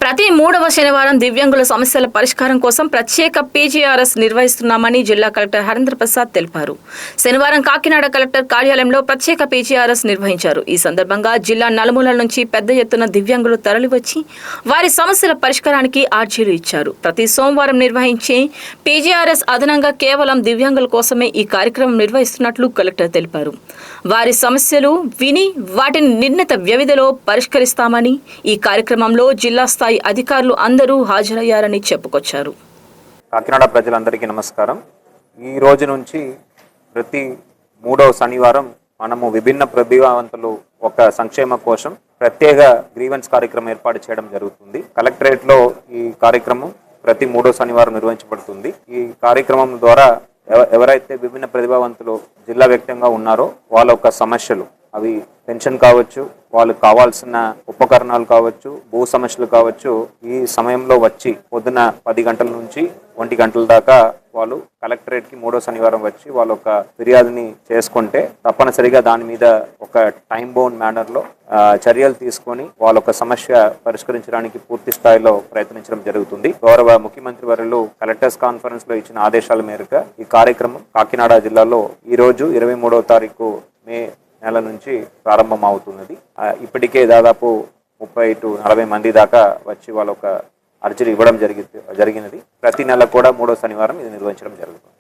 ప్రతి 3వ శనివారం దివ్యాంగుల సమస్యల పరిష్కారం కోసం ప్రత్యేక పీజీఆర్ఎస్ నిర్వహిస్తున్నామని జిల్లా కలెక్టర్ హరేంద్ర ప్రసాద్ తెలిపారు. శనివారం కాకినాడ కలెక్టర్ కార్యాలయంలో ప్రత్యేక పీజీఆర్ఎస్ నిర్వహించారు. ఈ సందర్భంగా జిల్లా నలుమూలల నుంచి పెద్ద ఎత్తున దివ్యాంగులు తరలివచ్చి వారి సమస్యల పరిష్కారానికి ఆర్జీలు ఇచ్చారు. ప్రతి సోమవారం నిర్వహించే పీజీఆర్ఎస్ అదనంగా కేవలం దివ్యాంగుల కోసమే ఈ కార్యక్రమం నిర్వహిస్తున్నట్లు కలెక్టర్ తెలిపారు. వారి సమస్యలు విని వాటిని నిర్ణీత వ్యవధిలో పరిష్కరిస్తామని ఈ కార్యక్రమంలో జిల్లా స్థాయి అధికారులు అందరూ హాజరయ్యారని చెప్పుకొచ్చారు. కాకినాడ ప్రజలందరికీ నమస్కారం. ఈ రోజు నుంచి ప్రతి 3వ శనివారం మనము విభిన్న ప్రతిభావంతులు ఒక సంక్షేమ కోసం ప్రత్యేక గ్రీవెన్స్ కార్యక్రమం ఏర్పాటు చేయడం జరుగుతుంది. కలెక్టరేట్ లో ఈ కార్యక్రమం ప్రతి 3వ శనివారం నిర్వహించబడుతుంది. ఈ కార్యక్రమం ద్వారా ఎవరైతే విభిన్న ప్రతిభావంతులు జిల్లా వ్యాప్తంగా ఉన్నారో వాళ్ళ యొక్క సమస్యలు, అవి పెన్షన్ కావచ్చు, వాళ్ళకి కావాల్సిన ఉపకరణాలు కావచ్చు, భూ సమస్యలు కావచ్చు, ఈ సమయంలో వచ్చి పొద్దున 10 గంటల నుంచి 1 గంటల దాకా వాళ్ళు కలెక్టరేట్ కి 3వ శనివారం వచ్చి వాళ్ళ ఒక ఫిర్యాదుని చేసుకుంటే తప్పనిసరిగా దాని మీద ఒక టైం బౌండ్ మేనర్ లో చర్యలు తీసుకొని వాళ్ళ ఒక సమస్య పరిష్కరించడానికి పూర్తి స్థాయిలో ప్రయత్నించడం జరుగుతుంది. గౌరవ ముఖ్యమంత్రి వర్యులు కలెక్టర్స్ కాన్ఫరెన్స్ లో ఇచ్చిన ఆదేశాల మేరకు ఈ కార్యక్రమం కాకినాడ జిల్లాలో ఈ రోజు 23వ తారీఖు మే నెల నుంచి ప్రారంభం అవుతున్నది. ఇప్పటికే దాదాపు 30 to 40 మంది దాకా వచ్చి వాళ్ళ ఒక అర్జీలు ఇవ్వడం జరిగినది. ప్రతి నెల కూడా 3వ శనివారం ఇది నిర్వహించడం జరుగుతుంది.